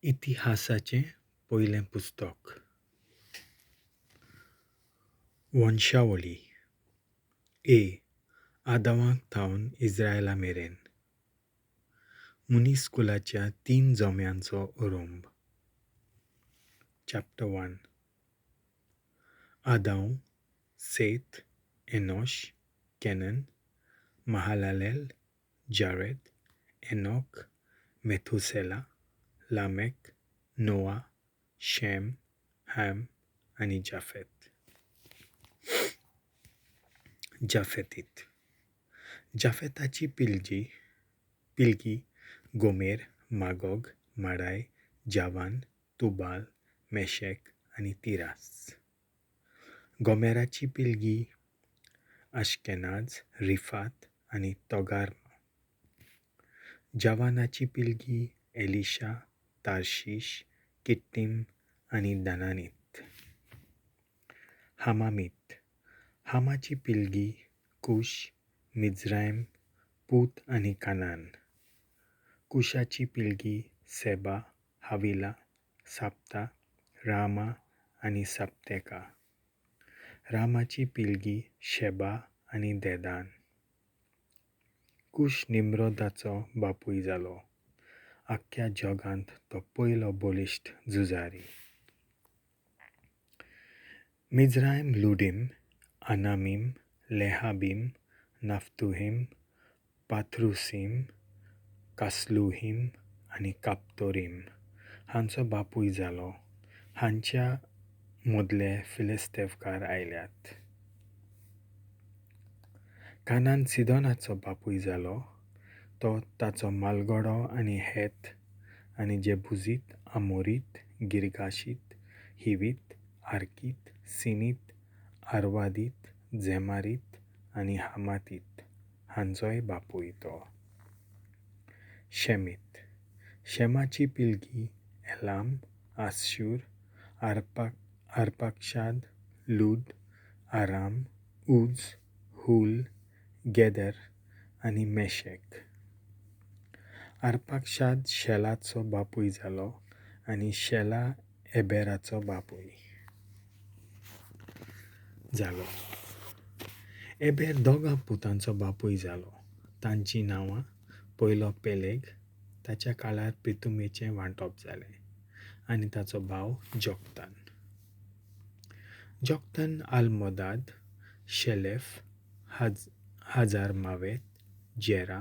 इतिहासाचें पोयलें पुस्तक वंशावळी आदामाक थावन इस्रायला मेरेन मुनिस्कुलाच्या 3 जोम्यांचो उरूंब. Chapter 1. Adam, Seth, Enosh, Kenan, Mahalalel, Jared, Enoch, Methuselah, Lamech, Noah, Shem, Ham आणि जाफेतीत. जाफेताची पिलगी Gomer, Magog, Madai, Javan, Tubal, Meshech आणि तिरास. गोमेराची पिलगी आशकेनाज, रिफात आणि तोगार्मा. जावानाची पिलगी एलिशा, तार्शिश, किट्टीम आणि दानानीत. हामाची पिलगी कुश, मिझरायम, पूत आणि कानान. कुशाची पिलगी सेबा, हाविला, साप्ता, रामा आणि साप्तेका. रामाची पिलगी शेबा आणि देदान. कुश निम्रोदाचो बापूय जालो. आख्ख्या जगांत तो पयलो बलिश्ट झुजारी. मिझरायम लुडीम, अनामीम, लेहाबीम, नाफ्तुहीम, पाथरुसीम, कासलुहीम आणि काप्तोरीम हांचो बापूय जालो. हांच्या मदले फिलिस्तेवकार आयल्यात. कानान सिदोनाचो बापूय जालो. तो ताचो malgoddo आणि हेथ आणि जेबुजीत, आमोरीत, गिरगाशीत, हिवीत, आर्कीत, सिनीत, आरवादीत, झेमारीत आणि हामातीत हांचोय बापूय तो. शेमाची पिलगी एलाम, आशूर, आर्पाक्षाद, लूद, आराम, उज, हुल, गेदर आणि मेशेक. आर्पाक्षाद शेलाचो बापूय जालो आणि शेला एबेराचो बापूय जालो. एबेर 2 पुतांचो बापूय जालो. तांची नांवां: पयलो पेलेग, ताच्या काळार पितुमेचें वांटप जालें, आनी ताचो भाव जोक्तन आलमोदाद, शेलेफ, हाजार मावेत, जेरा,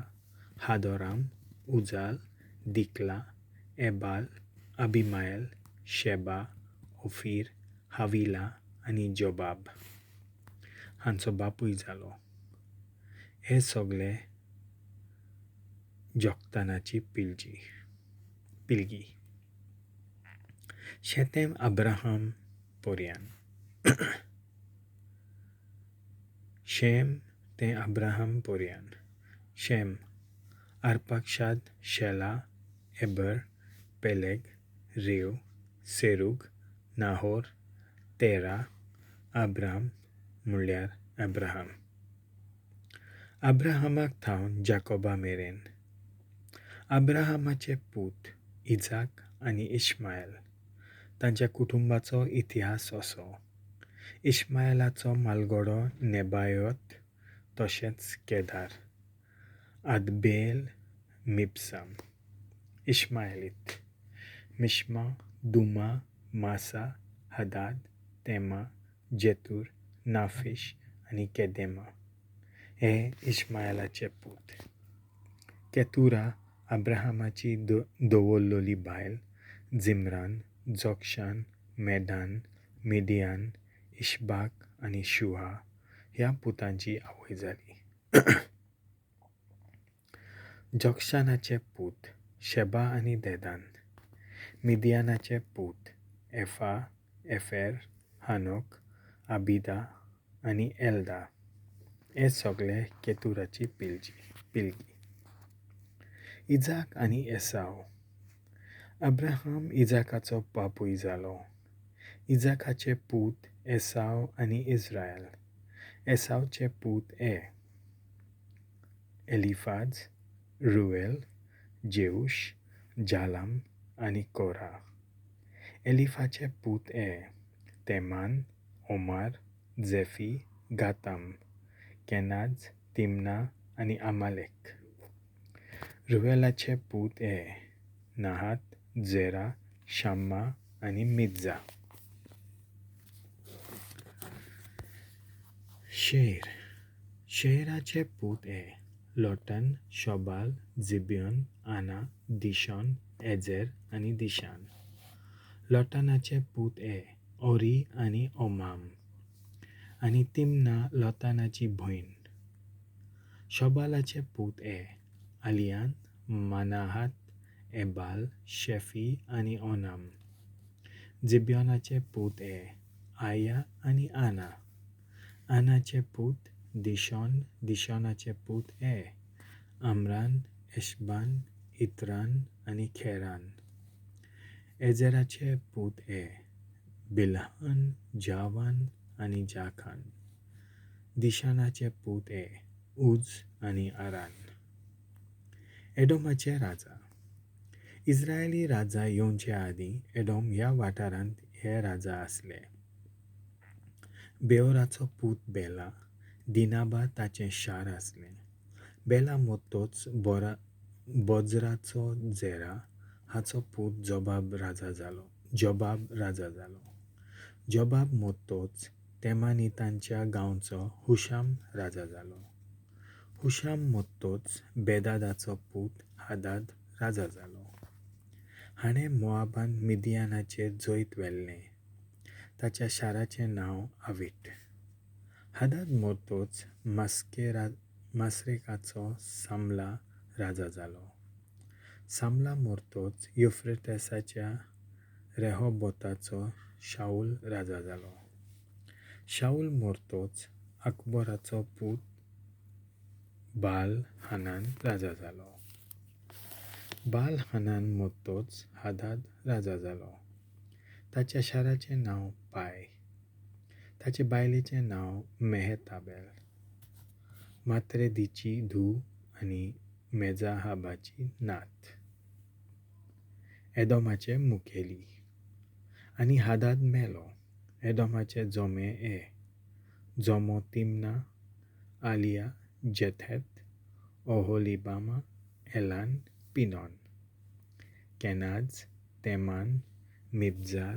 हादोराम, उजाल, दिकला, एबाल, अबिमायल, शेबा, ओफीर, हाविला आणि जोबाब हांचो बापूय जालो. हे सगळे जोक्तानाची पिलगी. शेतेम अब्राहम पोरयान. शेम ते अब्राहम पोरयान. शेम आर्पाक्षाद, शेला, एबर, पेलेग, रेव, सेरूग, नाहोर, तेरा, अब्राम म्हणल्यार अब्राहम. अब्राहमाक थावन जाकोबा मेरेन. अब्राहमाचे पूत इजाक आणि इश्मायल. तांच्या कुटुंबाचो इतिहास असो. इश्माएलाचो malgoddo नेबायोत तशेंच केदार. आदबेल, मिबसाम. इश्माएलीत: मिश्मा, दुमा, मासा, हदाद, तेमा, जेतूर, नाफिश आणि केदेमा हे इश्माएलाचे पूत. केतुरा अब्राहमाची दवरलोली बायल. जिम्रान, जोक्शान, मेदान, मिडियान, इशबाक आणि शुहा ह्या पुतांची आवय जाली. जोक्शानाचे पूत शेबा आणि देदान. मिडियानाचे पूत एफा, एफेर, हानोक, आबिदा आणि एल्दा हे सगळे केतुराची पिलगी. इजाक आणि एसाव. अब्राहम इजाकाचो बापूय जालो. इजाकाचे पूत एसाव आणि इस्रायल. एसावचे पूत एलिफाज, रुएल, जेऊश, जालाम, आनी कोरा. एलिफाचे पूत तेमान, ओमार, जेफी, गाताम, केनाज, तिमना आनी आमालेक. रुवेलाचे पूत नाहात, जेरा, शाम्मा आनी मिज्जा. शेराचे पूत लोटन, शोबाल, जिबियन, आना, दिशॉन, एजेर आनी दिशान. लोटनाचे पूत ओरी आनी ओमाम आनी तिमना लोतानाची भयण. शोबालाचे पूत आलियान, मानाहात, एबाल, शेफी आनी ओनाम. जिबियनाचे पूत आया आनी आना. आनाचे पूत दिशॉन, दिशॉनाचे पूत आमरान, एशबान, इत्रान आनी खेरान. एजेराचे पूत बिल्हान, जावान आनी जाखान. दिशानाचे पूत उज आनी आरान. एडोमाचे राजा. इस्रायली राजा येवचे आदीं एडोम ह्या वाठारांत हे राजा आसले. बेओराचो पूत बेला, दिनाबा ताचें शार आसलें. बेला मोतोच बोजराचो जेरा हाचो पूत जोबाब राजा जालो. जोबाब मोतोच तेमानितांच्या गांवचो हुशाम राजा जालो. हुशाम मोतोच बेदादाचो पूत हादाद राजा जालो. हाणें मोआबान मिदियानाचेर जैत वेल्लें. ताच्या शाराचें नांव आविट. हादाद मोतोच मासरेकाचो सामला राजा जालो. सामला मोतोच युफ्रेटेसाच्या रेहोबोताचो शाऊल राजा जालो. शाऊल मोतोच अकबराचो पूत बाल हानान राजा जालो. बाल हानान मोतोच हादाद राजा जालो. ताच्या शाराचें नांव पाय. ताचे बायलेचें नांव मेहेताबेल. मात्रेदीची धूव आनी मेजाहाबाची नात. एदोमाचे मुखेली. आनी हादाद मेलो. एदोमाचे जोमे जोमो तिमना, आलिया, जेथेत, ओहोलिबामा, एलान, पिनोन. केनाज, तेमान, मिबजार,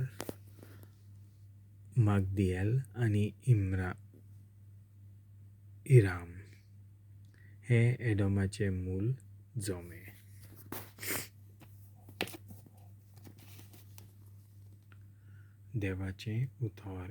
मागदिएल आनी इराम हे एडोमाचे मूल जोमे. देवाचें उतर